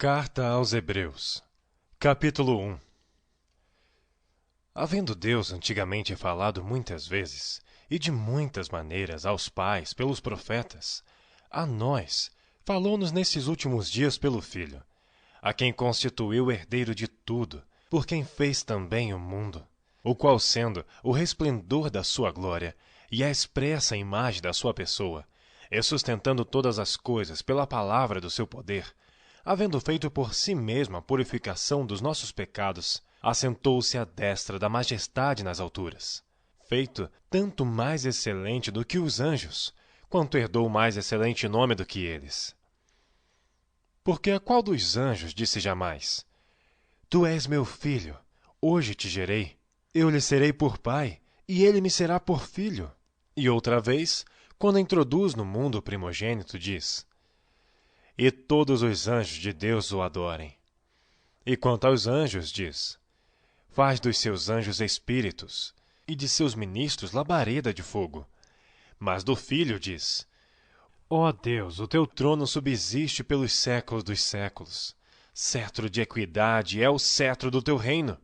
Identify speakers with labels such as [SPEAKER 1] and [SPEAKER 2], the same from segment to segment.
[SPEAKER 1] Carta aos Hebreus, capítulo 1. Havendo Deus antigamente falado muitas vezes, e de muitas maneiras aos pais pelos profetas, a nós falou-nos nesses últimos dias pelo Filho, a quem constituiu herdeiro de tudo, por quem fez também o mundo, o qual sendo o resplendor da sua glória e a expressa imagem da sua pessoa, e sustentando todas as coisas pela palavra do seu poder, havendo feito por si mesmo a purificação dos nossos pecados, assentou-se à destra da majestade nas alturas, feito tanto mais excelente do que os anjos, quanto herdou mais excelente nome do que eles. Porque a qual dos anjos disse jamais: Tu és meu filho, hoje te gerei, eu lhe serei por pai, e ele me será por filho? E outra vez, quando introduz no mundo o primogênito, diz: E todos os anjos de Deus o adorem. E quanto aos anjos, diz: Faz dos seus anjos espíritos, e de seus ministros labareda de fogo. Mas do Filho diz: Ó Deus, o teu trono subsiste pelos séculos dos séculos. Cetro de equidade é o cetro do teu reino.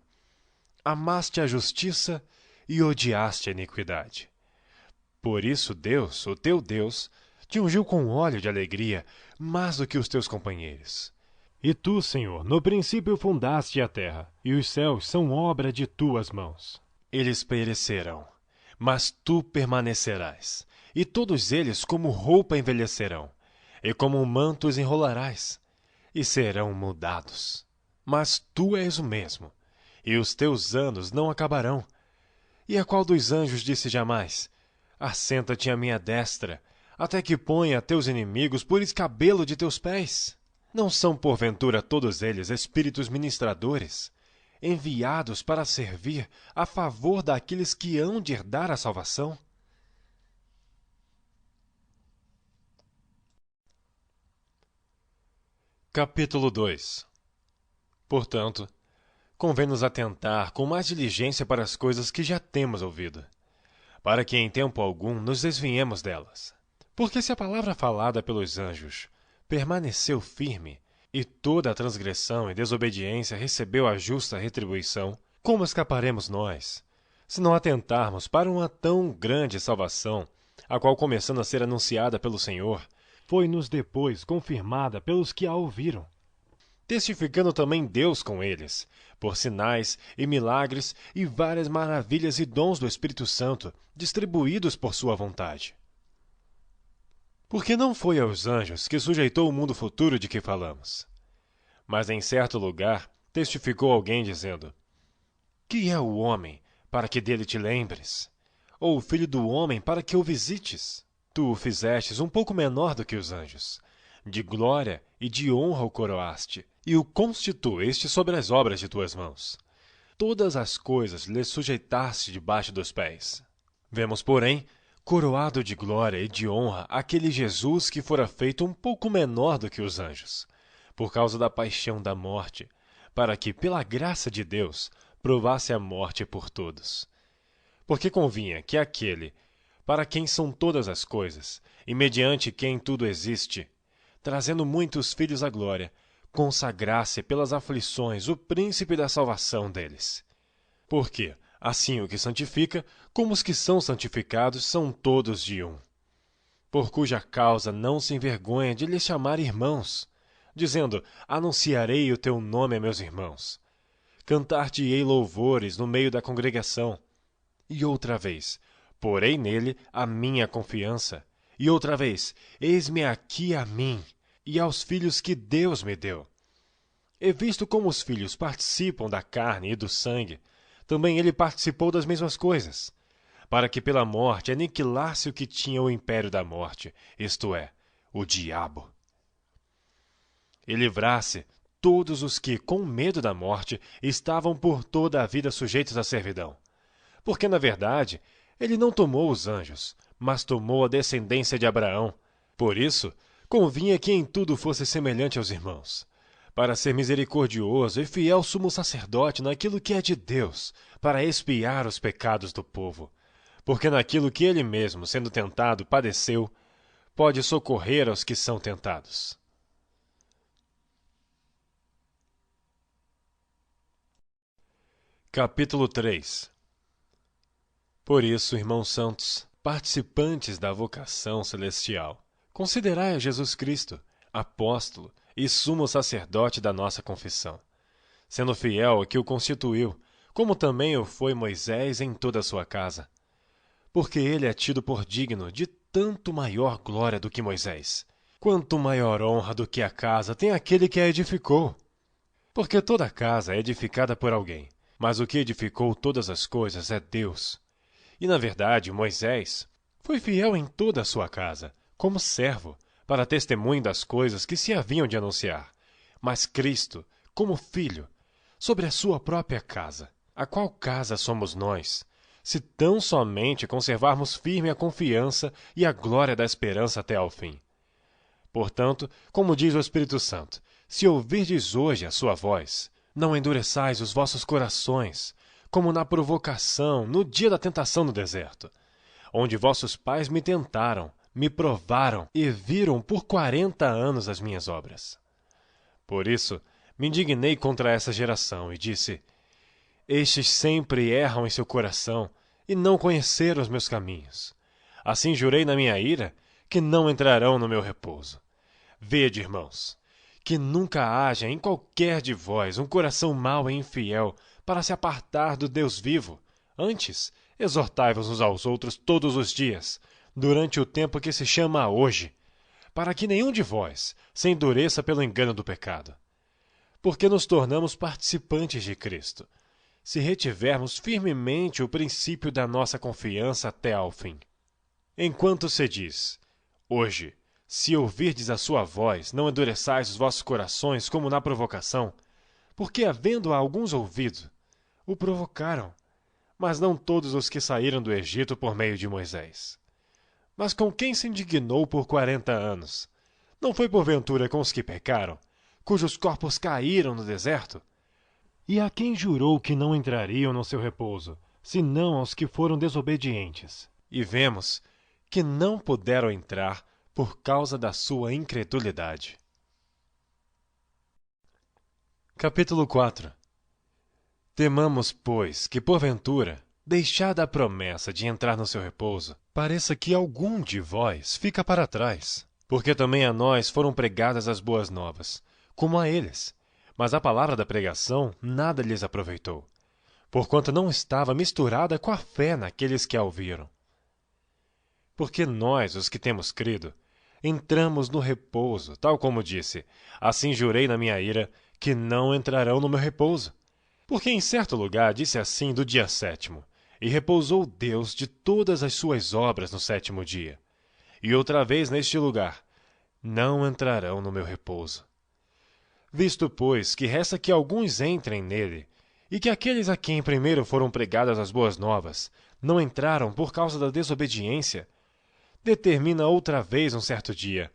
[SPEAKER 1] Amaste a justiça e odiaste a iniquidade. Por isso Deus, o teu Deus, te ungiu com óleo de alegria, mais do que os teus companheiros. E tu, Senhor, no princípio fundaste a terra, e os céus são obra de tuas mãos. Eles perecerão, mas tu permanecerás, e todos eles como roupa envelhecerão, e como um manto os enrolarás, e serão mudados. Mas tu és o mesmo, e os teus anos não acabarão. E a qual dos anjos disse jamais: Assenta-te à minha destra, até que ponha teus inimigos por escabelo de teus pés? Não são porventura todos eles espíritos ministradores, enviados para servir a favor daqueles que hão de herdar a salvação? Capítulo 2. Portanto, convém-nos atentar com mais diligência para as coisas que já temos ouvido, para que em tempo algum nos desviemos delas. Porque se a palavra falada pelos anjos permaneceu firme, e toda a transgressão e desobediência recebeu a justa retribuição, como escaparemos nós, se não atentarmos para uma tão grande salvação, a qual, começando a ser anunciada pelo Senhor, foi-nos depois confirmada pelos que a ouviram, testificando também Deus com eles, por sinais e milagres e várias maravilhas e dons do Espírito Santo, distribuídos por sua vontade. Porque não foi aos anjos que sujeitou o mundo futuro de que falamos. Mas em certo lugar testificou alguém dizendo: Que é o homem, para que dele te lembres? Ou o filho do homem, para que o visites? Tu o fizestes um pouco menor do que os anjos. De glória e de honra o coroaste, e o constituíste sobre as obras de tuas mãos. Todas as coisas lhe sujeitaste debaixo dos pés. Vemos, porém, coroado de glória e de honra aquele Jesus que fora feito um pouco menor do que os anjos, por causa da paixão da morte, para que, pela graça de Deus, provasse a morte por todos. Porque convinha que aquele, para quem são todas as coisas, e mediante quem tudo existe, trazendo muitos filhos à glória, consagrasse pelas aflições o príncipe da salvação deles. Porque assim o que santifica, como os que são santificados, são todos de um. Por cuja causa não se envergonha de lhes chamar irmãos, dizendo: Anunciarei o teu nome a meus irmãos. Cantar-te-ei louvores no meio da congregação. E outra vez: porei nele a minha confiança. E outra vez: eis-me aqui a mim, e aos filhos que Deus me deu. E visto como os filhos participam da carne e do sangue, também ele participou das mesmas coisas, para que pela morte aniquilasse o que tinha o império da morte, isto é, o diabo. E livrasse todos os que, com medo da morte, estavam por toda a vida sujeitos à servidão. Porque, na verdade, ele não tomou os anjos, mas tomou a descendência de Abraão. Por isso, convinha que em tudo fosse semelhante aos irmãos, para ser misericordioso e fiel sumo sacerdote naquilo que é de Deus, para expiar os pecados do povo. Porque naquilo que ele mesmo, sendo tentado, padeceu, pode socorrer aos que são tentados. Capítulo 3. Por isso, irmãos santos, participantes da vocação celestial, considerai a Jesus Cristo, apóstolo e sumo sacerdote da nossa confissão, sendo fiel a que o constituiu, como também o foi Moisés em toda a sua casa. Porque ele é tido por digno de tanto maior glória do que Moisés, quanto maior honra do que a casa tem aquele que a edificou. Porque toda casa é edificada por alguém, mas o que edificou todas as coisas é Deus. E, na verdade, Moisés foi fiel em toda a sua casa, como servo, para testemunho das coisas que se haviam de anunciar. Mas Cristo, como filho, sobre a sua própria casa, a qual casa somos nós, se tão somente conservarmos firme a confiança e a glória da esperança até ao fim. Portanto, como diz o Espírito Santo, se ouvirdes hoje a sua voz, não endureçais os vossos corações, como na provocação, no dia da tentação no deserto, onde vossos pais me tentaram, me provaram e viram por 40 anos as minhas obras. Por isso, me indignei contra essa geração e disse: estes sempre erram em seu coração e não conheceram os meus caminhos. Assim jurei na minha ira que não entrarão no meu repouso. Vede, irmãos, que nunca haja em qualquer de vós um coração mau e infiel para se apartar do Deus vivo. Antes, exortai-vos uns aos outros todos os dias, durante o tempo que se chama hoje, para que nenhum de vós se endureça pelo engano do pecado. Porque nos tornamos participantes de Cristo, se retivermos firmemente o princípio da nossa confiança até ao fim. Enquanto se diz, hoje, se ouvirdes a sua voz, não endureçais os vossos corações como na provocação, porque havendo alguns ouvido, o provocaram, mas não todos os que saíram do Egito por meio de Moisés. Mas com quem se indignou por 40 anos? Não foi porventura com os que pecaram, cujos corpos caíram no deserto? E a quem jurou que não entrariam no seu repouso, senão aos que foram desobedientes? E vemos que não puderam entrar por causa da sua incredulidade. Capítulo 4. Temamos, pois, que porventura, deixada a promessa de entrar no seu repouso, pareça que algum de vós fica para trás, porque também a nós foram pregadas as boas novas, como a eles. Mas a palavra da pregação nada lhes aproveitou, porquanto não estava misturada com a fé naqueles que a ouviram. Porque nós, os que temos crido, entramos no repouso, tal como disse, assim jurei na minha ira, que não entrarão no meu repouso. Porque em certo lugar disse assim do dia 7º, e repousou Deus de todas as suas obras no 7º dia. E outra vez neste lugar, não entrarão no meu repouso. Visto, pois, que resta que alguns entrem nele, e que aqueles a quem primeiro foram pregadas as boas novas não entraram por causa da desobediência, determina outra vez um certo dia,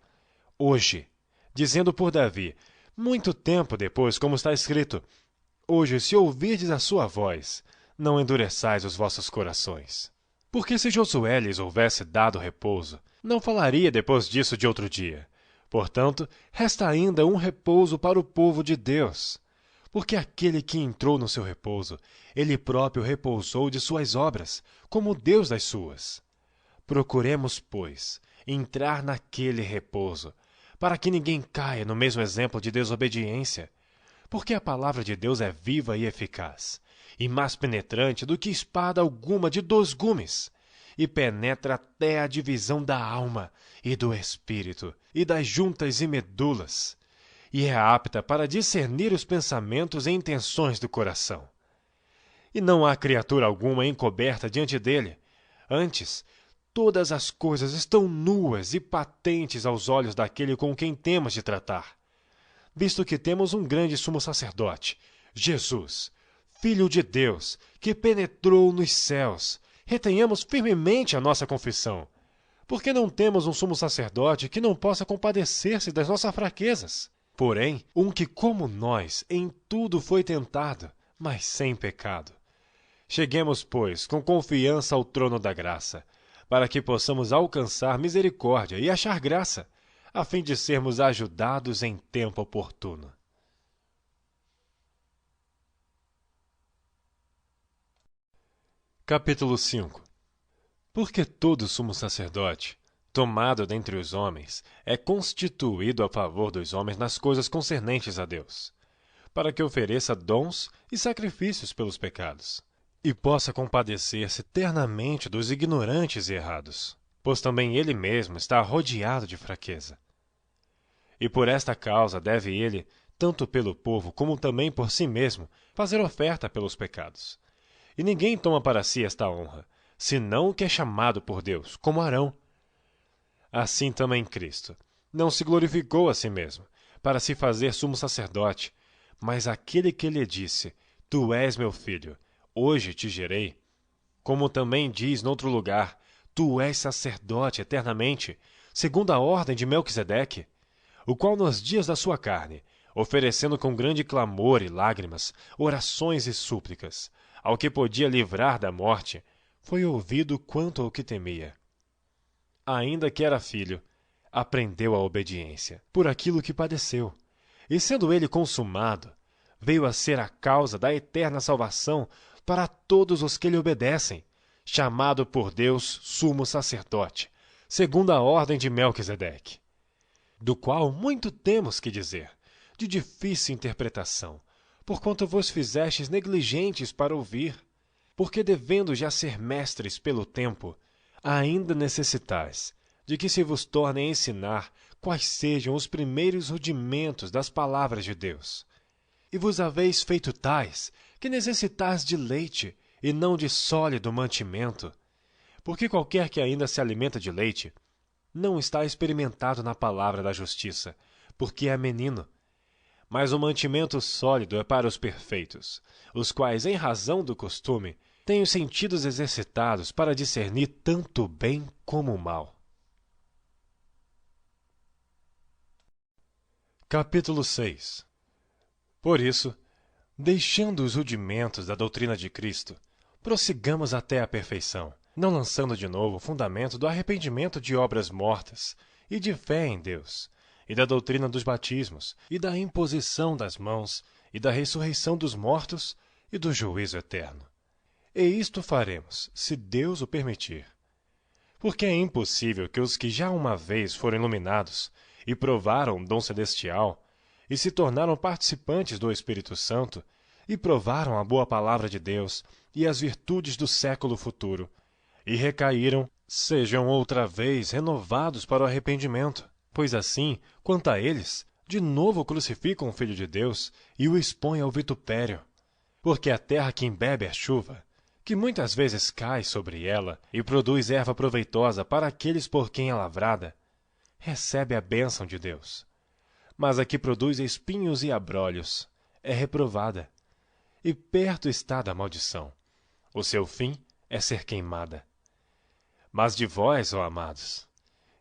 [SPEAKER 1] hoje, dizendo por Davi, muito tempo depois, como está escrito, hoje, se ouvirdes a sua voz, não endureçais os vossos corações. Porque se Josué lhes houvesse dado repouso, não falaria depois disso de outro dia. Portanto, resta ainda um repouso para o povo de Deus. Porque aquele que entrou no seu repouso, ele próprio repousou de suas obras, como Deus das suas. Procuremos, pois, entrar naquele repouso, para que ninguém caia no mesmo exemplo de desobediência. Porque a palavra de Deus é viva e eficaz, e mais penetrante do que espada alguma de 2 gumes, e penetra até a divisão da alma e do espírito, e das juntas e medulas, e é apta para discernir os pensamentos e intenções do coração. E não há criatura alguma encoberta diante dele. Antes, todas as coisas estão nuas e patentes aos olhos daquele com quem temos de tratar. Visto que temos um grande sumo sacerdote, Jesus, Filho de Deus, que penetrou nos céus, retenhamos firmemente a nossa confissão, porque não temos um sumo sacerdote que não possa compadecer-se das nossas fraquezas, porém, um que, como nós, em tudo foi tentado, mas sem pecado. Cheguemos, pois, com confiança ao trono da graça, para que possamos alcançar misericórdia e achar graça, a fim de sermos ajudados em tempo oportuno. Capítulo 5. Porque todo sumo sacerdote, tomado dentre os homens, é constituído a favor dos homens nas coisas concernentes a Deus, para que ofereça dons e sacrifícios pelos pecados, e possa compadecer-se ternamente dos ignorantes e errados, pois também ele mesmo está rodeado de fraqueza. E por esta causa deve ele, tanto pelo povo como também por si mesmo, fazer oferta pelos pecados. E ninguém toma para si esta honra, senão o que é chamado por Deus, como Arão. Assim também Cristo não se glorificou a si mesmo, para se fazer sumo sacerdote, mas aquele que lhe disse: Tu és meu filho, hoje te gerei. Como também diz noutro lugar: Tu és sacerdote eternamente, segundo a ordem de Melquisedeque, o qual nos dias da sua carne, oferecendo com grande clamor e lágrimas, orações e súplicas, ao que podia livrar da morte, foi ouvido quanto ao que temia. Ainda que era filho, aprendeu a obediência, por aquilo que padeceu. E sendo ele consumado, veio a ser a causa da eterna salvação para todos os que lhe obedecem, chamado por Deus sumo sacerdote, segundo a ordem de Melquisedeque, do qual muito temos que dizer, de difícil interpretação, porquanto vos fizestes negligentes para ouvir, porque devendo já ser mestres pelo tempo, ainda necessitais de que se vos torne a ensinar quais sejam os primeiros rudimentos das palavras de Deus. E vos haveis feito tais que necessitais de leite e não de sólido mantimento, porque qualquer que ainda se alimenta de leite não está experimentado na palavra da justiça, porque é menino. Mas o mantimento sólido é para os perfeitos, os quais, em razão do costume, têm os sentidos exercitados para discernir tanto o bem como o mal. Capítulo 6. Por isso, deixando os rudimentos da doutrina de Cristo, prossigamos até a perfeição, não lançando de novo o fundamento do arrependimento de obras mortas e de fé em Deus, e da doutrina dos batismos, e da imposição das mãos, e da ressurreição dos mortos, e do juízo eterno. E isto faremos, se Deus o permitir. Porque é impossível que os que já uma vez foram iluminados, e provaram o dom celestial, e se tornaram participantes do Espírito Santo, e provaram a boa palavra de Deus, e as virtudes do século futuro, e recaíram, sejam outra vez renovados para o arrependimento. Pois assim, quanto a eles, de novo crucificam o Filho de Deus e o expõem ao vitupério. Porque a terra que embebe a chuva, que muitas vezes cai sobre ela e produz erva proveitosa para aqueles por quem é lavrada, recebe a bênção de Deus. Mas a que produz espinhos e abrolhos é reprovada, e perto está da maldição. O seu fim é ser queimada. Mas de vós, ó amados,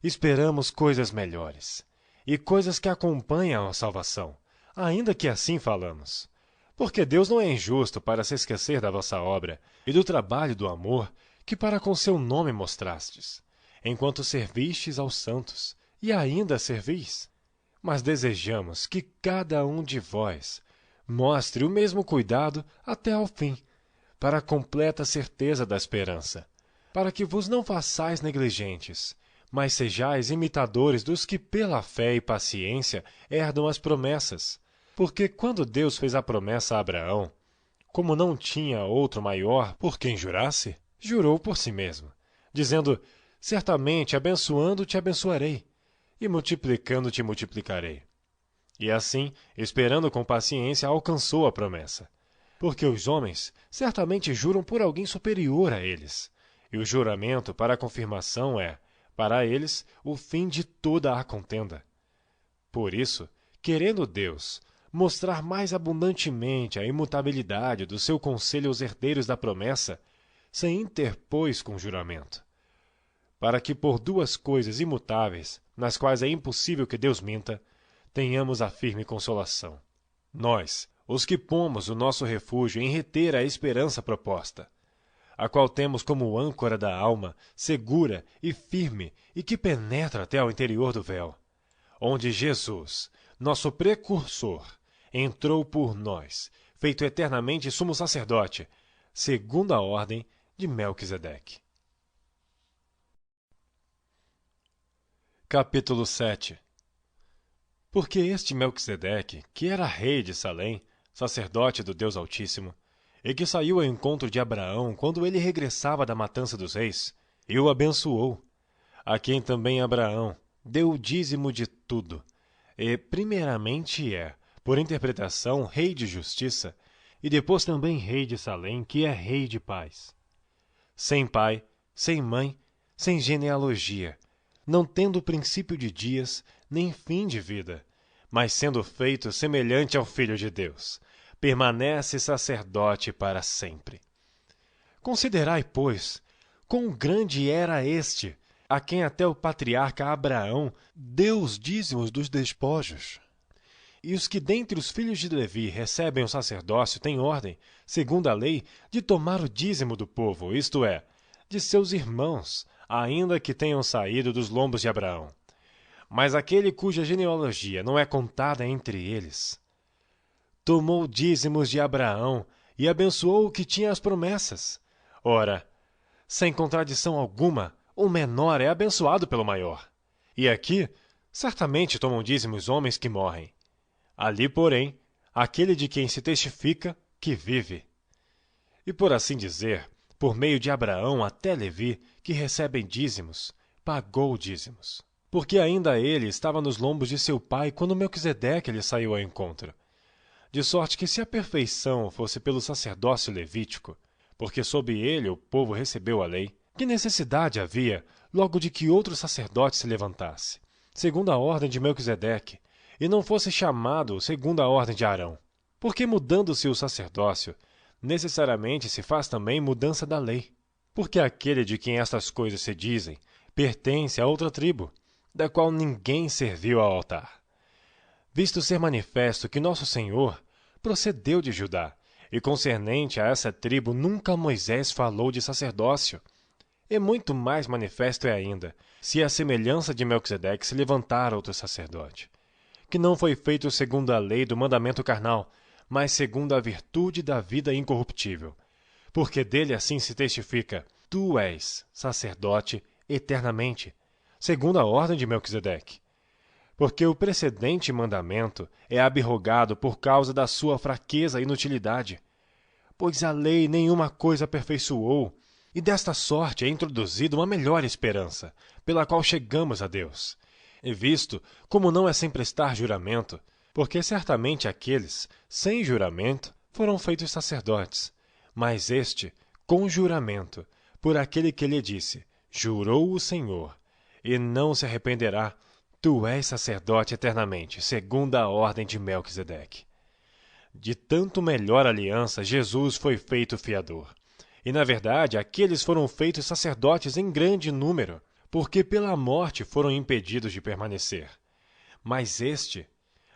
[SPEAKER 1] esperamos coisas melhores, e coisas que acompanham a salvação, ainda que assim falamos. Porque Deus não é injusto para se esquecer da vossa obra e do trabalho do amor que para com seu nome mostrastes, enquanto servistes aos santos, e ainda servis. Mas desejamos que cada um de vós mostre o mesmo cuidado até ao fim, para a completa certeza da esperança, para que vos não façais negligentes, mas sejais imitadores dos que pela fé e paciência herdam as promessas. Porque quando Deus fez a promessa a Abraão, como não tinha outro maior por quem jurasse, jurou por si mesmo, dizendo: Certamente abençoando te abençoarei, e multiplicando te multiplicarei. E assim, esperando com paciência, alcançou a promessa. Porque os homens certamente juram por alguém superior a eles, e o juramento para a confirmação é, para eles, o fim de toda a contenda. Por isso, querendo Deus mostrar mais abundantemente a imutabilidade do seu conselho aos herdeiros da promessa, se interpôs com juramento, para que por duas coisas imutáveis, nas quais é impossível que Deus minta, tenhamos a firme consolação. Nós, os que pomos o nosso refúgio em reter a esperança proposta, a qual temos como âncora da alma, segura e firme, e que penetra até ao interior do véu, onde Jesus, nosso precursor, entrou por nós, feito eternamente sumo sacerdote, segundo a ordem de Melquisedeque. Capítulo 7. Porque este Melquisedeque, que era rei de Salém, sacerdote do Deus Altíssimo, e que saiu ao encontro de Abraão quando ele regressava da matança dos reis, e o abençoou, a quem também Abraão deu o dízimo de tudo, e primeiramente por interpretação, rei de justiça, e depois também rei de Salém, que é rei de paz. Sem pai, sem mãe, sem genealogia, não tendo princípio de dias, nem fim de vida, mas sendo feito semelhante ao Filho de Deus, permanece sacerdote para sempre. Considerai, pois, quão grande era este, a quem até o patriarca Abraão deu os dízimos dos despojos. E os que dentre os filhos de Levi recebem o sacerdócio têm ordem, segundo a lei, de tomar o dízimo do povo, isto é, de seus irmãos, ainda que tenham saído dos lombos de Abraão. Mas aquele cuja genealogia não é contada entre eles, tomou dízimos de Abraão e abençoou o que tinha as promessas. Ora, sem contradição alguma, o menor é abençoado pelo maior. E aqui, certamente tomam dízimos homens que morrem. Ali, porém, aquele de quem se testifica que vive. E por assim dizer, por meio de Abraão até Levi, que recebem dízimos, pagou dízimos. Porque ainda ele estava nos lombos de seu pai quando Melquisedeque lhe saiu ao encontro. De sorte que se a perfeição fosse pelo sacerdócio levítico, porque sob ele o povo recebeu a lei, que necessidade havia logo de que outro sacerdote se levantasse, segundo a ordem de Melquisedeque, e não fosse chamado segundo a ordem de Arão? Porque mudando-se o sacerdócio, necessariamente se faz também mudança da lei. Porque aquele de quem estas coisas se dizem pertence a outra tribo, da qual ninguém serviu ao altar. Visto ser manifesto que nosso Senhor procedeu de Judá, e concernente a essa tribo nunca Moisés falou de sacerdócio. E muito mais manifesto é ainda, se a semelhança de Melquisedeque se levantar outro sacerdote, que não foi feito segundo a lei do mandamento carnal, mas segundo a virtude da vida incorruptível. Porque dele assim se testifica: tu és sacerdote eternamente, segundo a ordem de Melquisedeque. Porque o precedente mandamento é abrogado por causa da sua fraqueza e inutilidade. Pois a lei nenhuma coisa aperfeiçoou, e desta sorte é introduzida uma melhor esperança, pela qual chegamos a Deus. E visto como não é sem prestar juramento, porque certamente aqueles, sem juramento, foram feitos sacerdotes, mas este, com juramento, por aquele que lhe disse: jurou o Senhor, e não se arrependerá, tu és sacerdote eternamente, segundo a ordem de Melquisedeque. De tanto melhor aliança, Jesus foi feito fiador. E, na verdade, aqueles foram feitos sacerdotes em grande número, porque pela morte foram impedidos de permanecer. Mas este,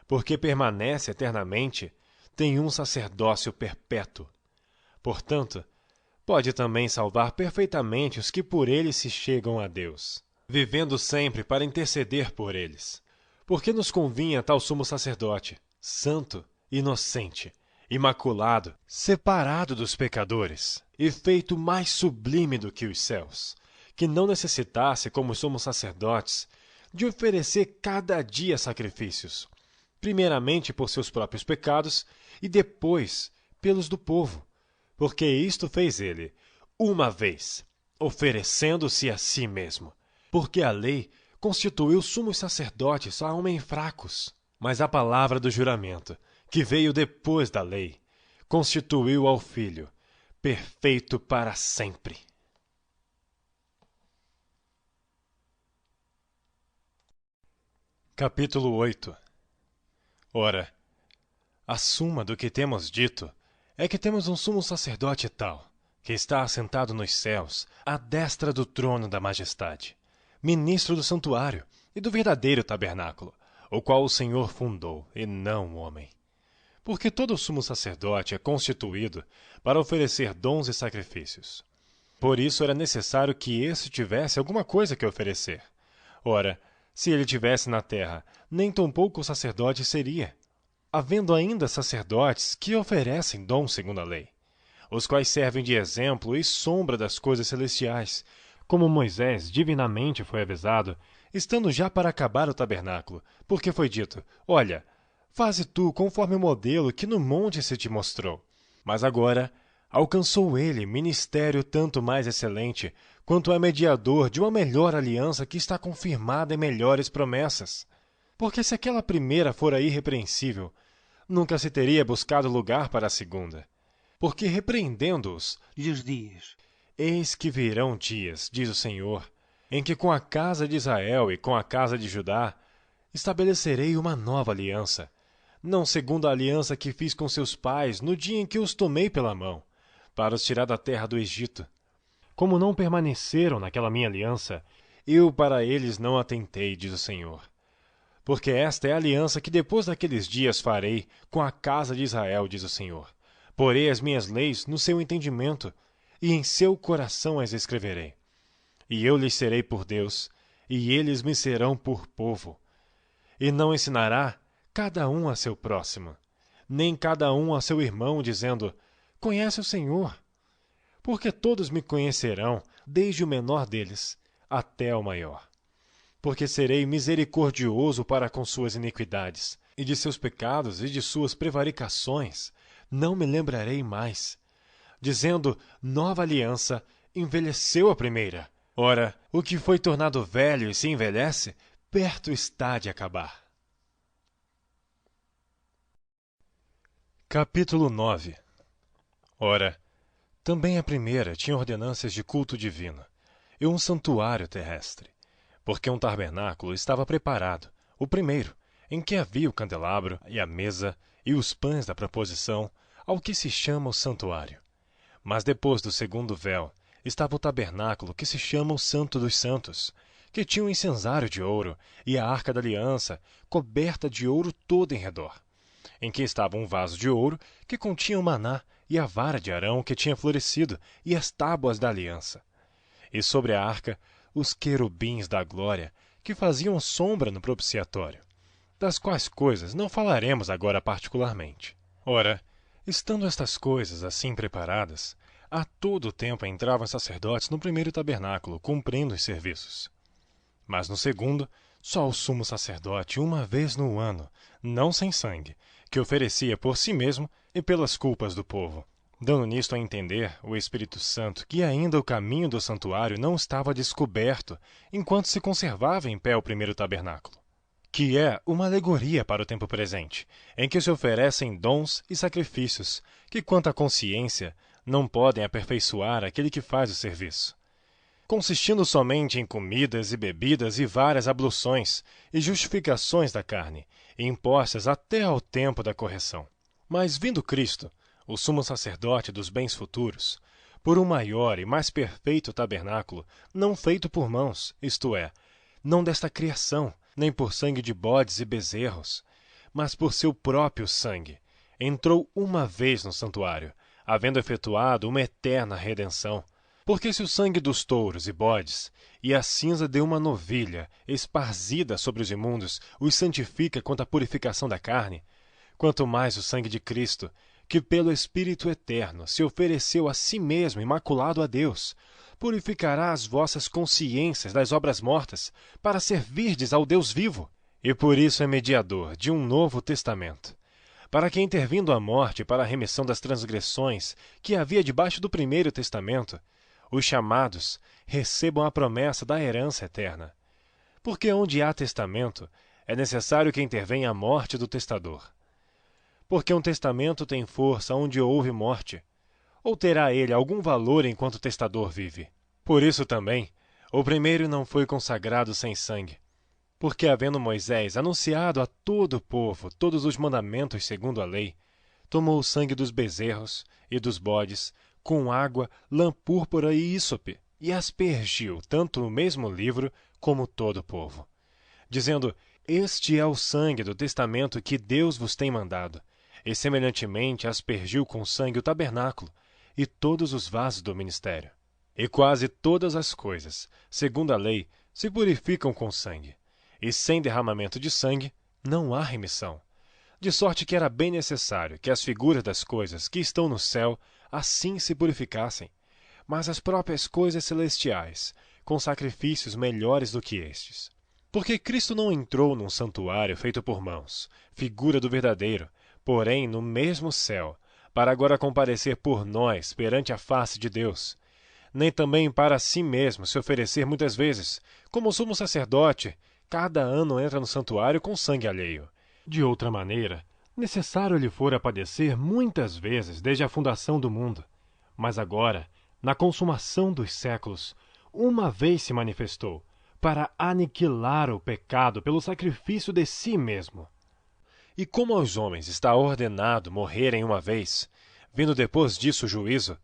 [SPEAKER 1] porque permanece eternamente, tem um sacerdócio perpétuo. Portanto, pode também salvar perfeitamente os que por ele se chegam a Deus, vivendo sempre para interceder por eles. Porque nos convinha tal sumo sacerdote, santo, inocente, imaculado, separado dos pecadores, e feito mais sublime do que os céus, que não necessitasse, como sumos sacerdotes, de oferecer cada dia sacrifícios, primeiramente por seus próprios pecados e depois pelos do povo, porque isto fez ele, uma vez, oferecendo-se a si mesmo. Porque a lei constituiu sumos sacerdotes a homens fracos, mas a palavra do juramento, que veio depois da lei, constituiu ao Filho, perfeito para sempre. Capítulo 8. Ora, a suma do que temos dito é que temos um sumo sacerdote tal, que está assentado nos céus, à destra do trono da majestade, ministro do santuário e do verdadeiro tabernáculo, o qual o Senhor fundou, e não o homem. Porque todo sumo sacerdote é constituído para oferecer dons e sacrifícios. Por isso era necessário que esse tivesse alguma coisa que oferecer. Ora, se ele tivesse na terra, nem tampouco o sacerdote seria, havendo ainda sacerdotes que oferecem dons segundo a lei. os quais servem de exemplo e sombra das coisas celestiais, como Moisés divinamente foi avisado, estando já para acabar o tabernáculo, porque foi dito: olha, faze tu conforme o modelo que no monte se te mostrou. Mas agora alcançou ele ministério tanto mais excelente, quanto é mediador de uma melhor aliança que está confirmada em melhores promessas. Porque se aquela primeira fora irrepreensível, nunca se teria buscado lugar para a segunda. Porque repreendendo-os,
[SPEAKER 2] lhes diz:
[SPEAKER 1] eis que virão dias, diz o Senhor, em que com a casa de Israel e com a casa de Judá estabelecerei uma nova aliança, não segundo a aliança que fiz com seus pais no dia em que os tomei pela mão, para os tirar da terra do Egito. Como não permaneceram naquela minha aliança, eu para eles não atentei, diz o Senhor. Porque esta é a aliança que depois daqueles dias farei com a casa de Israel, diz o Senhor. Porei as minhas leis no seu entendimento, e em seu coração as escreverei. E eu lhes serei por Deus, e eles me serão por povo. E não ensinará cada um a seu próximo, nem cada um a seu irmão, dizendo: conhece o Senhor. Porque todos me conhecerão, desde o menor deles até o maior. Porque serei misericordioso para com suas iniquidades, e de seus pecados e de suas prevaricações não me lembrarei mais. Dizendo: nova aliança, envelheceu a primeira. Ora, o que foi tornado velho e se envelhece, perto está de acabar. Capítulo 9. Ora, também a primeira tinha ordenanças de culto divino, e um santuário terrestre, porque um tabernáculo estava preparado, o primeiro, em que havia o candelabro e a mesa e os pães da proposição, ao que se chama o santuário. Mas depois do segundo véu estava o tabernáculo que se chama o Santo dos Santos, que tinha um incensário de ouro e a arca da aliança, coberta de ouro todo em redor, em que estava um vaso de ouro que continha o maná e a vara de Arão que tinha florescido e as tábuas da aliança. E sobre a arca os querubins da glória, que faziam sombra no propiciatório, das quais coisas não falaremos agora particularmente. Ora, estando estas coisas assim preparadas, a todo o tempo entravam sacerdotes no primeiro tabernáculo, cumprindo os serviços. Mas no segundo, só o sumo sacerdote uma vez no ano, não sem sangue, que oferecia por si mesmo e pelas culpas do povo, dando nisto a entender o Espírito Santo que ainda o caminho do santuário não estava descoberto, enquanto se conservava em pé o primeiro tabernáculo, que é uma alegoria para o tempo presente, em que se oferecem dons e sacrifícios, que quanto à consciência, não podem aperfeiçoar aquele que faz o serviço, consistindo somente em comidas e bebidas e várias abluções e justificações da carne, impostas até ao tempo da correção. Mas vindo Cristo, o sumo sacerdote dos bens futuros, por um maior e mais perfeito tabernáculo, não feito por mãos, isto é, não desta criação, nem por sangue de bodes e bezerros, mas por seu próprio sangue, entrou uma vez no santuário, havendo efetuado uma eterna redenção. Porque se o sangue dos touros e bodes e a cinza de uma novilha esparzida sobre os imundos os santifica quanto à purificação da carne, quanto mais o sangue de Cristo, que pelo Espírito Eterno se ofereceu a si mesmo imaculado a Deus, purificará as vossas consciências das obras mortas, para servirdes ao Deus vivo. E por isso é mediador de um novo testamento, para que, intervindo a morte para a remissão das transgressões que havia debaixo do primeiro testamento, os chamados recebam a promessa da herança eterna. Porque onde há testamento, é necessário que intervenha a morte do testador. Porque um testamento tem força onde houve morte, ou terá ele algum valor enquanto o testador vive? Por isso também, o primeiro não foi consagrado sem sangue, porque havendo Moisés anunciado a todo o povo todos os mandamentos segundo a lei, tomou o sangue dos bezerros e dos bodes, com água, lã púrpura e ísope, e aspergiu tanto o mesmo livro como todo o povo, dizendo: este é o sangue do testamento que Deus vos tem mandado. E semelhantemente aspergiu com sangue o tabernáculo e todos os vasos do ministério. E quase todas as coisas, segundo a lei, se purificam com sangue, e sem derramamento de sangue não há remissão. De sorte que era bem necessário que as figuras das coisas que estão no céu, assim se purificassem, mas as próprias coisas celestiais, com sacrifícios melhores do que estes. Porque Cristo não entrou num santuário feito por mãos, figura do verdadeiro, porém no mesmo céu, para agora comparecer por nós perante a face de Deus, nem também para si mesmo se oferecer muitas vezes, como o sumo sacerdote, cada ano entra no santuário com sangue alheio. De outra maneira, necessário lhe fora padecer muitas vezes desde a fundação do mundo. Mas agora, na consumação dos séculos, uma vez se manifestou, para aniquilar o pecado pelo sacrifício de si mesmo. E como aos homens está ordenado morrerem uma vez, vindo depois disso o juízo,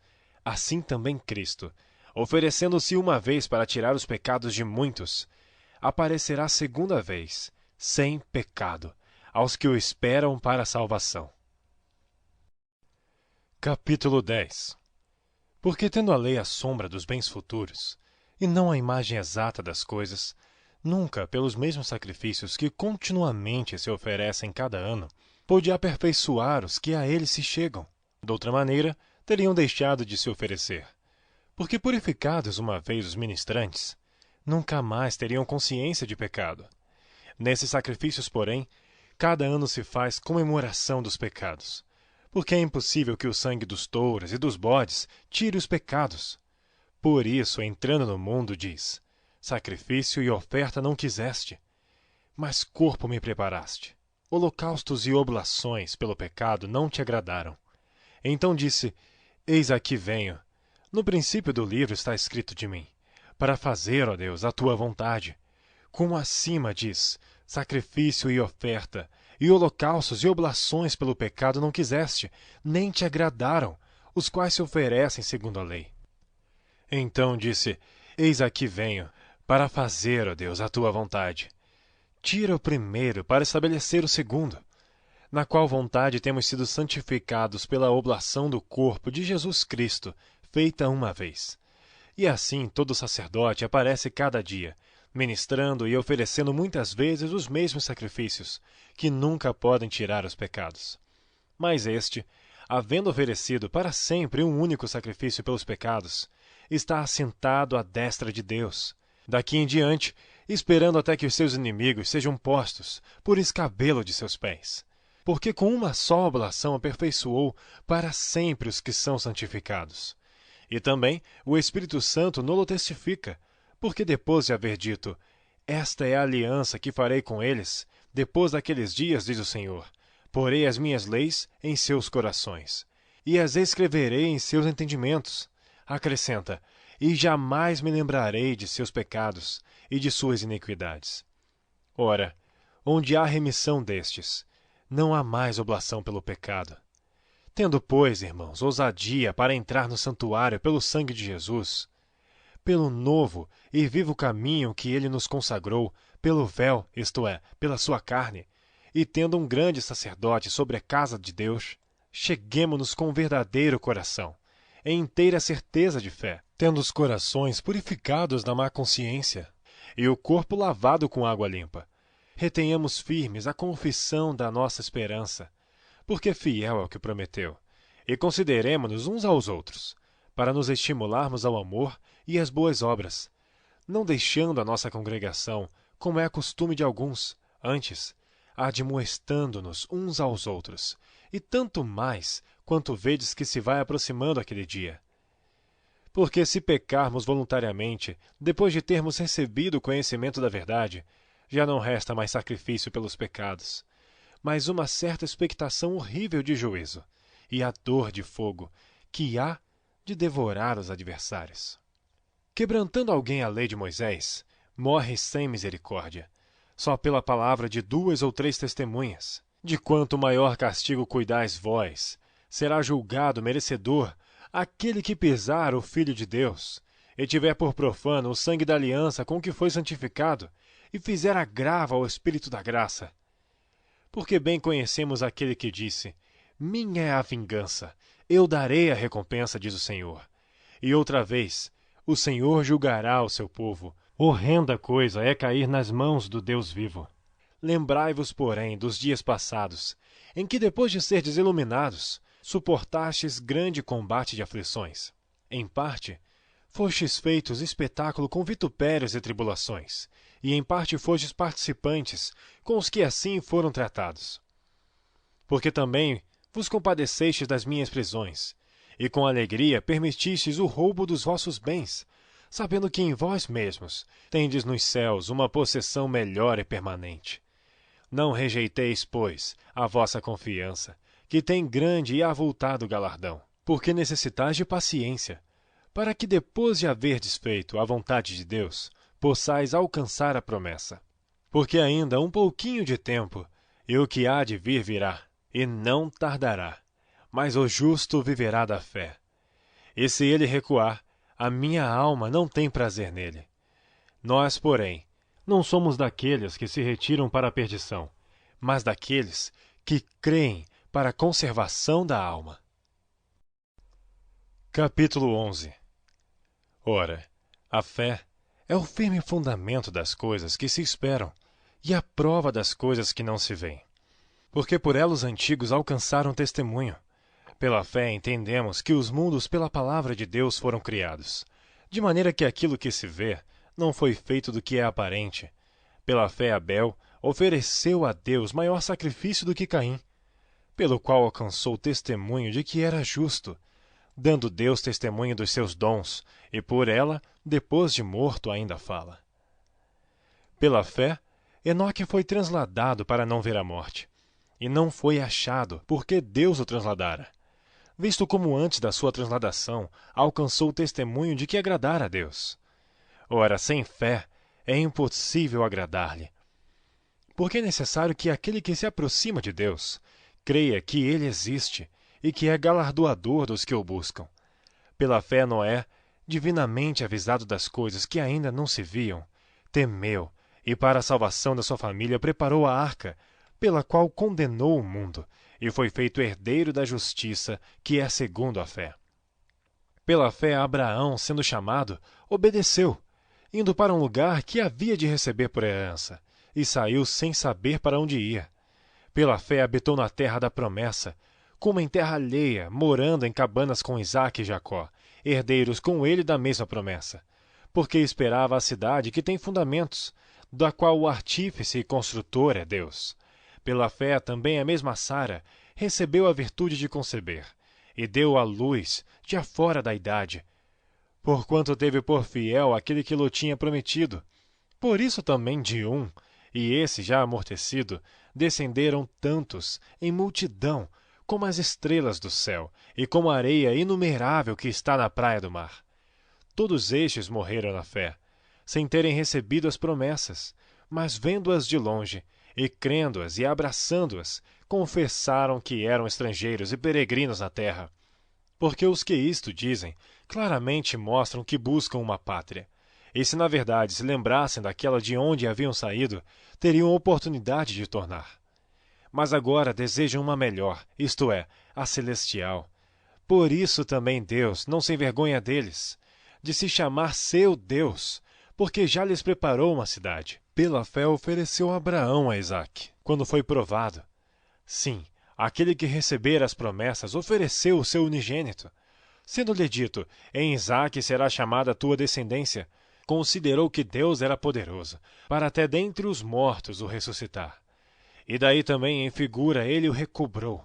[SPEAKER 1] assim também Cristo, oferecendo-se uma vez para tirar os pecados de muitos, aparecerá segunda vez, sem pecado, aos que o esperam para a salvação. Capítulo 10. Porque tendo a lei a sombra dos bens futuros, e não a imagem exata das coisas, nunca, pelos mesmos sacrifícios que continuamente se oferecem cada ano, pôde aperfeiçoar os que a ele se chegam. De outra maneira, teriam deixado de se oferecer. Porque purificados uma vez os ministrantes, nunca mais teriam consciência de pecado. Nesses sacrifícios, porém, cada ano se faz comemoração dos pecados, porque é impossível que o sangue dos touros e dos bodes tire os pecados. Por isso, entrando no mundo, diz: sacrifício e oferta não quiseste, mas corpo me preparaste. Holocaustos e oblações pelo pecado não te agradaram. Então disse: eis aqui venho. No princípio do livro está escrito de mim, para fazer, ó Deus, a tua vontade. Como acima diz: sacrifício e oferta, e holocaustos e oblações pelo pecado não quiseste, nem te agradaram, os quais se oferecem segundo a lei. Então disse: eis aqui venho, para fazer, ó Deus, a tua vontade. Tira o primeiro para estabelecer o segundo, na qual vontade temos sido santificados pela oblação do corpo de Jesus Cristo, feita uma vez. E assim todo sacerdote aparece cada dia, ministrando e oferecendo muitas vezes os mesmos sacrifícios, que nunca podem tirar os pecados. Mas este, havendo oferecido para sempre um único sacrifício pelos pecados, está assentado à destra de Deus, daqui em diante, esperando até que os seus inimigos sejam postos por escabelo de seus pés. Porque com uma só oblação aperfeiçoou para sempre os que são santificados. E também o Espírito Santo nolo testifica, porque depois de haver dito: esta é a aliança que farei com eles, depois daqueles dias, diz o Senhor, porei as minhas leis em seus corações, e as escreverei em seus entendimentos. Acrescenta: e jamais me lembrarei de seus pecados e de suas iniquidades. Ora, onde há remissão destes, não há mais oblação pelo pecado. Tendo, pois, irmãos, ousadia para entrar no santuário pelo sangue de Jesus, pelo novo e vivo caminho que ele nos consagrou, pelo véu, isto é, pela sua carne, e tendo um grande sacerdote sobre a casa de Deus, cheguemo-nos com verdadeiro coração, em inteira certeza de fé, tendo os corações purificados da má consciência, e o corpo lavado com água limpa. Retenhamos firmes a confissão da nossa esperança, porque fiel é o que prometeu, e consideremo-nos uns aos outros, para nos estimularmos ao amor e às boas obras, não deixando a nossa congregação, como é costume de alguns, antes, admoestando-nos uns aos outros, e tanto mais quanto vedes que se vai aproximando aquele dia. Porque se pecarmos voluntariamente, depois de termos recebido o conhecimento da verdade, já não resta mais sacrifício pelos pecados, mas uma certa expectação horrível de juízo, e a dor de fogo, que há de devorar os adversários. Quebrantando alguém a lei de Moisés, morre sem misericórdia, só pela palavra de 2 ou 3 testemunhas. De quanto maior castigo cuidais vós, será julgado merecedor aquele que pisar o Filho de Deus, e tiver por profano o sangue da aliança com que foi santificado, e fizer agravo ao Espírito da graça. Porque bem conhecemos aquele que disse: minha é a vingança, eu darei a recompensa, diz o Senhor. E outra vez, o Senhor julgará o seu povo. Horrenda coisa é cair nas mãos do Deus vivo. Lembrai-vos, porém, dos dias passados, em que, depois de serdes iluminados, suportastes grande combate de aflições. Em parte, fostes feitos espetáculo com vitupérios e tribulações, e em parte fostes participantes com os que assim foram tratados. Porque também vos compadecestes das minhas prisões, e com alegria permitistes o roubo dos vossos bens, sabendo que em vós mesmos tendes nos céus uma possessão melhor e permanente. Não rejeiteis, pois, a vossa confiança, que tem grande e avultado galardão, porque necessitais de paciência, para que depois de haverdes feito a vontade de Deus, possais alcançar a promessa. Porque ainda um pouquinho de tempo, e o que há de vir virá, e não tardará, mas o justo viverá da fé. E se ele recuar, a minha alma não tem prazer nele. Nós, porém, não somos daqueles que se retiram para a perdição, mas daqueles que creem para a conservação da alma. Capítulo 11. Ora, a fé é o firme fundamento das coisas que se esperam e a prova das coisas que não se veem. Porque por ela os antigos alcançaram testemunho. Pela fé entendemos que os mundos pela palavra de Deus foram criados, de maneira que aquilo que se vê não foi feito do que é aparente. Pela fé Abel ofereceu a Deus maior sacrifício do que Caim, pelo qual alcançou testemunho de que era justo, dando Deus testemunho dos seus dons, e por ela, depois de morto, ainda fala. Pela fé, Enoque foi transladado para não ver a morte, e não foi achado, porque Deus o transladara, visto como antes da sua transladação alcançou o testemunho de que agradara a Deus. Ora, sem fé é impossível agradar-lhe, porque é necessário que aquele que se aproxima de Deus creia que ele existe e que é galardoador dos que o buscam. Pela fé Noé, divinamente avisado das coisas que ainda não se viam, temeu e para a salvação da sua família preparou a arca, pela qual condenou o mundo, e foi feito herdeiro da justiça, que é segundo a fé. Pela fé Abraão, sendo chamado, obedeceu, indo para um lugar que havia de receber por herança, e saiu sem saber para onde ia. Pela fé habitou na terra da promessa, como em terra alheia, morando em cabanas com Isaque e Jacó, herdeiros com ele da mesma promessa, porque esperava a cidade que tem fundamentos, da qual o artífice e construtor é Deus. Pela fé também a mesma Sara recebeu a virtude de conceber, e deu à luz, já fora da idade, porquanto teve por fiel aquele que lhe tinha prometido. Por isso também de um, e esse já amortecido, descenderam tantos, em multidão, como as estrelas do céu, e como a areia inumerável que está na praia do mar. Todos estes morreram na fé, sem terem recebido as promessas, mas vendo-as de longe, e crendo-as e abraçando-as, confessaram que eram estrangeiros e peregrinos na terra. Porque os que isto dizem, claramente mostram que buscam uma pátria. E se na verdade se lembrassem daquela de onde haviam saído, teriam oportunidade de tornar. Mas agora desejam uma melhor, isto é, a celestial. Por isso também Deus não se envergonha deles, de se chamar seu Deus, porque já lhes preparou uma cidade. Pela fé ofereceu Abraão a Isaque, quando foi provado. Sim, aquele que recebera as promessas ofereceu o seu unigênito. Sendo-lhe dito, em Isaque será chamada a tua descendência, considerou que Deus era poderoso, para até dentre os mortos o ressuscitar. E daí também em figura ele o recobrou.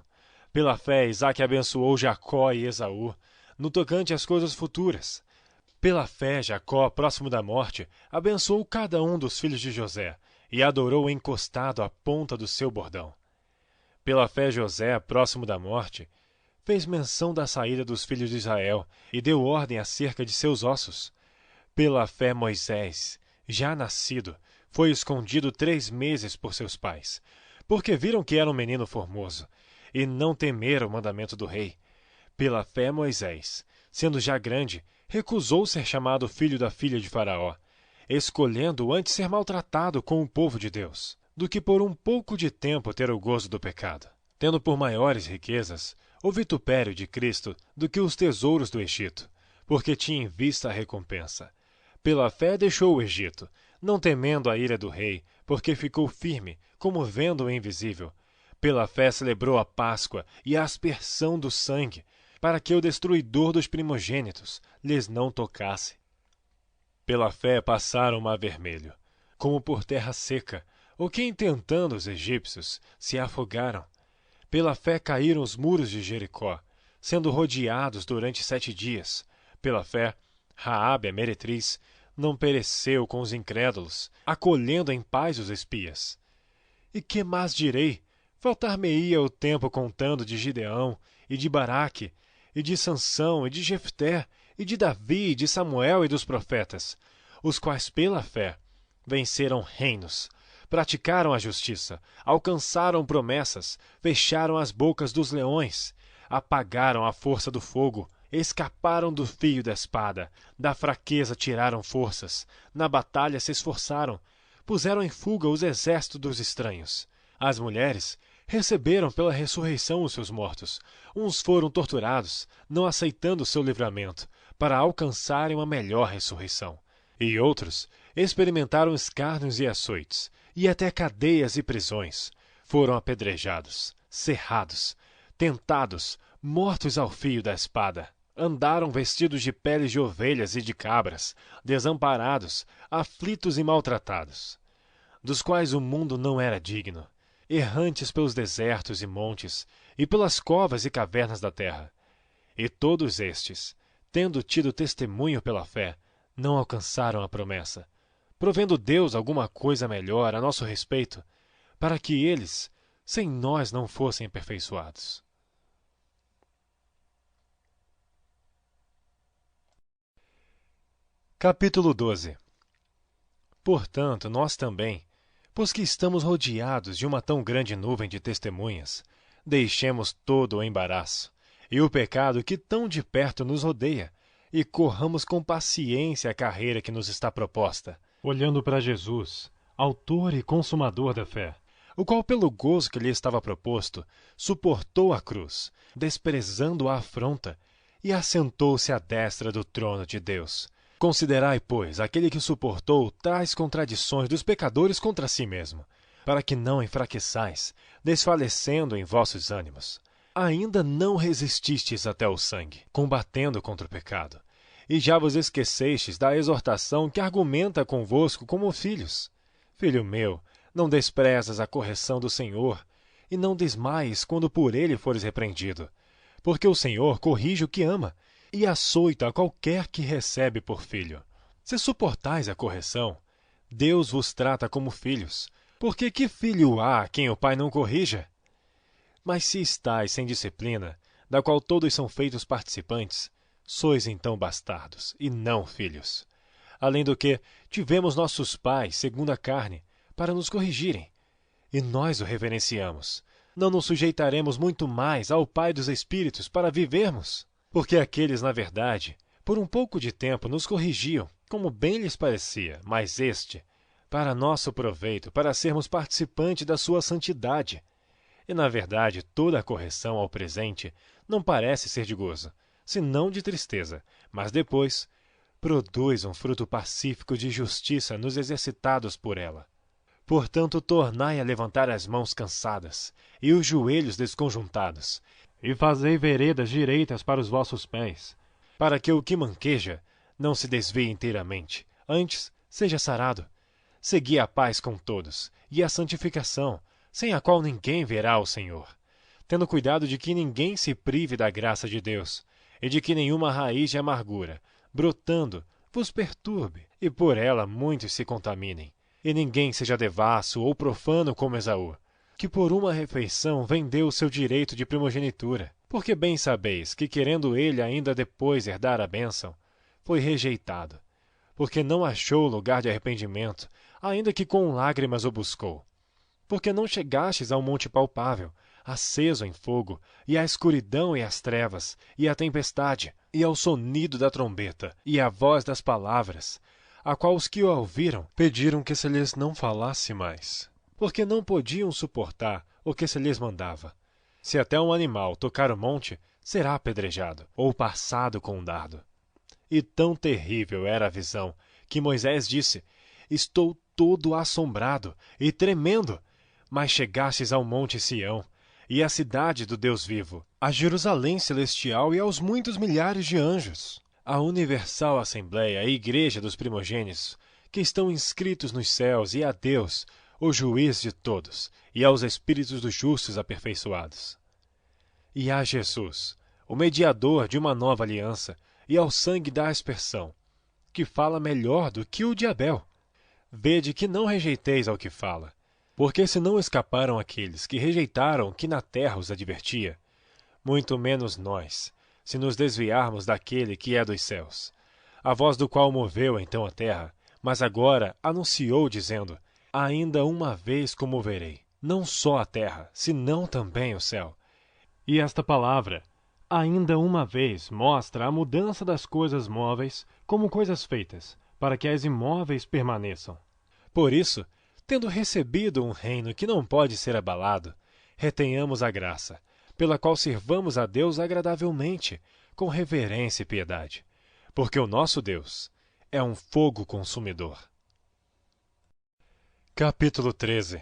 [SPEAKER 1] Pela fé Isaque abençoou Jacó e Esaú, no tocante às coisas futuras. Pela fé Jacó, próximo da morte, abençoou cada um dos filhos de José, e adorou encostado à ponta do seu bordão. Pela fé José, próximo da morte, fez menção da saída dos filhos de Israel, e deu ordem acerca de seus ossos. Pela fé Moisés, já nascido, foi escondido 3 meses por seus pais, porque viram que era um menino formoso, e não temeram o mandamento do rei. Pela fé Moisés, sendo já grande, recusou ser chamado filho da filha de Faraó, escolhendo antes ser maltratado com o povo de Deus, do que por um pouco de tempo ter o gozo do pecado, tendo por maiores riquezas o vitupério de Cristo do que os tesouros do Egito, porque tinha em vista a recompensa. Pela fé deixou o Egito, não temendo a ira do rei, porque ficou firme, como vendo o invisível, Pela fé celebrou a Páscoa e a aspersão do sangue, para que o destruidor dos primogênitos lhes não tocasse. Pela fé passaram o mar vermelho, como por terra seca, o que intentando os egípcios se afogaram. Pela fé caíram os muros de Jericó, sendo rodeados durante 7 dias. Pela fé, Raabe, a meretriz, não pereceu com os incrédulos, acolhendo em paz os espias. E que mais direi? Faltar-me-ia o tempo contando de Gideão, e de Baraque, e de Sansão, e de Jefté, e de Davi, e de Samuel e dos profetas, os quais pela fé venceram reinos, praticaram a justiça, alcançaram promessas, fecharam as bocas dos leões, apagaram a força do fogo, escaparam do fio da espada, da fraqueza tiraram forças, na batalha se esforçaram, puseram em fuga os exércitos dos estranhos. As mulheres receberam pela ressurreição os seus mortos. Uns foram torturados, não aceitando o seu livramento, para alcançarem uma melhor ressurreição. E outros experimentaram escárnios e açoites, e até cadeias e prisões. Foram apedrejados, cerrados, tentados, mortos ao fio da espada. Andaram vestidos de peles de ovelhas e de cabras, desamparados, aflitos e maltratados, dos quais o mundo não era digno, errantes pelos desertos e montes, e pelas covas e cavernas da terra. E todos estes, tendo tido testemunho pela fé, não alcançaram a promessa, provendo Deus alguma coisa melhor a nosso respeito, para que eles, sem nós, não fossem aperfeiçoados. Capítulo 12. Portanto, nós também, pois que estamos rodeados de uma tão grande nuvem de testemunhas, deixemos todo o embaraço e o pecado que tão de perto nos rodeia, e corramos com paciência a carreira que nos está proposta, olhando para Jesus, autor e consumador da fé, o qual, pelo gozo que lhe estava proposto, suportou a cruz, desprezando a afronta, e assentou-se à destra do trono de Deus. Considerai, pois, aquele que suportou tais contradições dos pecadores contra si mesmo, para que não enfraqueçais, desfalecendo em vossos ânimos. Ainda não resististes até o sangue, combatendo contra o pecado, e já vos esquecestes da exortação que argumenta convosco como filhos. Filho meu, não desprezas a correção do Senhor, e não desmaies quando por ele fores repreendido, porque o Senhor corrige o que ama, e açoita a qualquer que recebe por filho. Se suportais a correção, Deus vos trata como filhos, porque que filho há a quem o pai não corrija? Mas se estáis sem disciplina, da qual todos são feitos participantes, sois então bastardos, e não filhos. Além do que, tivemos nossos pais, segundo a carne, para nos corrigirem, e nós o reverenciamos. Não nos sujeitaremos muito mais ao Pai dos Espíritos para vivermos? Porque aqueles, na verdade, por um pouco de tempo nos corrigiam, como bem lhes parecia, mas este, para nosso proveito, para sermos participantes da sua santidade. E, na verdade, toda a correção ao presente não parece ser de gozo, senão de tristeza, mas depois produz um fruto pacífico de justiça nos exercitados por ela. Portanto, tornai a levantar as mãos cansadas e os joelhos desconjuntados, e fazei veredas direitas para os vossos pés, para que o que manqueja não se desvie inteiramente, antes seja sarado. Segui a paz com todos, e a santificação, sem a qual ninguém verá o Senhor, tendo cuidado de que ninguém se prive da graça de Deus, e de que nenhuma raiz de amargura, brotando, vos perturbe, e por ela muitos se contaminem, e ninguém seja devasso ou profano como Esaú, que por uma refeição vendeu o seu direito de primogenitura, porque bem sabeis que, querendo ele ainda depois herdar a bênção, foi rejeitado, porque não achou lugar de arrependimento, ainda que com lágrimas o buscou. Porque não chegastes ao monte palpável, aceso em fogo, e à escuridão e às trevas, e à tempestade, e ao sonido da trombeta, e à voz das palavras, a qual os que o ouviram pediram que se lhes não falasse mais, porque não podiam suportar o que se lhes mandava. Se até um animal tocar o monte, será apedrejado, ou passado com um dardo. E tão terrível era a visão, que Moisés disse: Estou todo assombrado e tremendo. mas chegastes ao monte Sião, e à cidade do Deus vivo, a Jerusalém celestial e aos muitos milhares de anjos, à universal assembleia e igreja dos primogênitos, que estão inscritos nos céus, e a Deus, o juiz de todos, e aos espíritos dos justos aperfeiçoados. E a Jesus, o mediador de uma nova aliança, e ao sangue da aspersão, que fala melhor do que o de Abel. Vede que não rejeiteis ao que fala, porque se não escaparam aqueles que rejeitaram que na terra os advertia, muito menos nós, se nos desviarmos daquele que é dos céus, a voz do qual moveu então a terra, mas agora anunciou dizendo: ainda uma vez comoverei, não só a terra, senão também o céu. E esta palavra, ainda uma vez, mostra a mudança das coisas móveis como coisas feitas, para que as imóveis permaneçam. Por isso, tendo recebido um reino que não pode ser abalado, retenhamos a graça, pela qual sirvamos a Deus agradavelmente, com reverência e piedade, porque o nosso Deus é um fogo consumidor. Capítulo 13.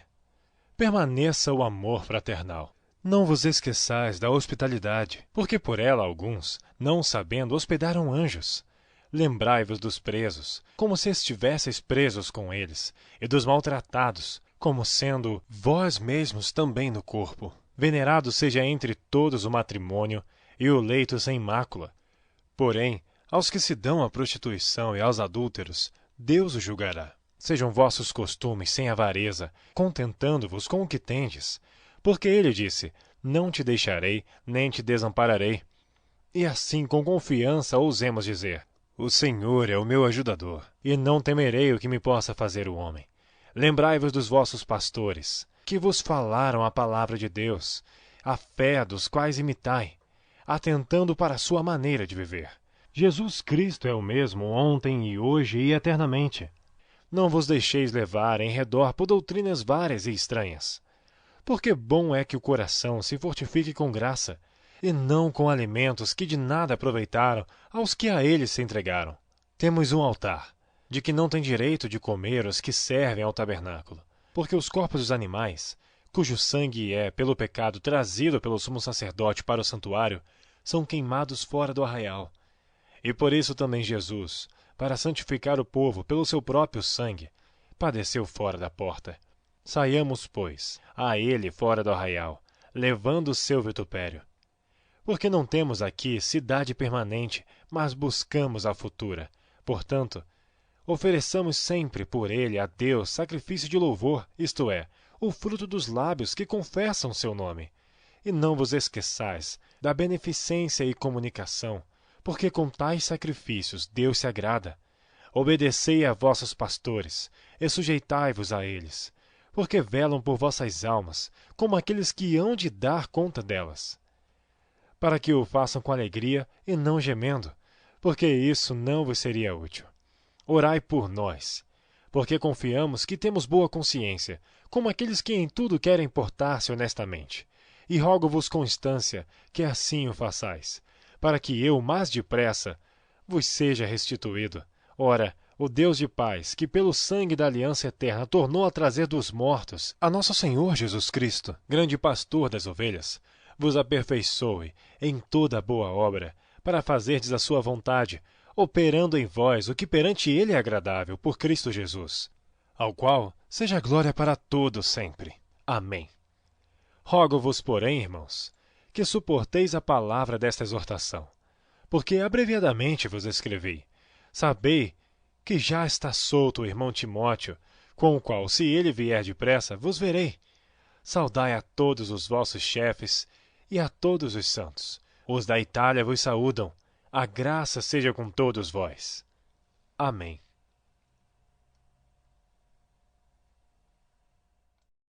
[SPEAKER 1] Permaneça o amor fraternal. Não vos esqueçais da hospitalidade, porque por ela alguns, não sabendo, hospedaram anjos. Lembrai-vos dos presos, como se estivesseis presos com eles, e dos maltratados, como sendo vós mesmos também no corpo. Venerado seja entre todos o matrimônio e o leito sem mácula. Porém, aos que se dão à prostituição e aos adúlteros, Deus os julgará. Sejam vossos costumes sem avareza, contentando-vos com o que tendes. Porque ele disse: não te deixarei, nem te desampararei. E assim, com confiança, ousemos dizer: o Senhor é o meu ajudador, e não temerei o que me possa fazer o homem. Lembrai-vos dos vossos pastores, que vos falaram a palavra de Deus, a fé dos quais imitai, atentando para a sua maneira de viver. Jesus Cristo é o mesmo ontem e hoje e eternamente. Não vos deixeis levar em redor por doutrinas várias e estranhas. Porque bom é que o coração se fortifique com graça, e não com alimentos que de nada aproveitaram aos que a eles se entregaram. Temos um altar, de que não tem direito de comer os que servem ao tabernáculo, porque os corpos dos animais, cujo sangue é, pelo pecado, trazido pelo sumo sacerdote para o santuário, são queimados fora do arraial. E por isso também Jesus, para santificar o povo pelo seu próprio sangue, padeceu fora da porta. Saiamos, pois, a ele fora do arraial, levando o seu vitupério. Porque não temos aqui cidade permanente, mas buscamos a futura. Portanto, ofereçamos sempre por ele a Deus sacrifício de louvor, isto é, o fruto dos lábios que confessam seu nome. E não vos esqueçais da beneficência e comunicação, porque com tais sacrifícios Deus se agrada. Obedecei a vossos pastores, e sujeitai-vos a eles, porque velam por vossas almas, como aqueles que hão de dar conta delas. Para que o façam com alegria e não gemendo, porque isso não vos seria útil. Orai por nós, porque confiamos que temos boa consciência, como aqueles que em tudo querem portar-se honestamente. E rogo-vos com instância que assim o façais, para que eu, mais depressa, vos seja restituído. Ora, o Deus de paz, que pelo sangue da aliança eterna tornou a trazer dos mortos a nosso Senhor Jesus Cristo, grande pastor das ovelhas, vos aperfeiçoe em toda boa obra, para fazerdes a sua vontade, operando em vós o que perante ele é agradável, por Cristo Jesus, ao qual seja glória para todos sempre. Amém. Rogo-vos, porém, irmãos, que suporteis a palavra desta exortação, porque abreviadamente vos escrevi. Sabei que já está solto o irmão Timóteo, com o qual, se ele vier depressa, vos verei. Saudai a todos os vossos chefes e a todos os santos. Os da Itália vos saúdam. A graça seja com todos vós. Amém.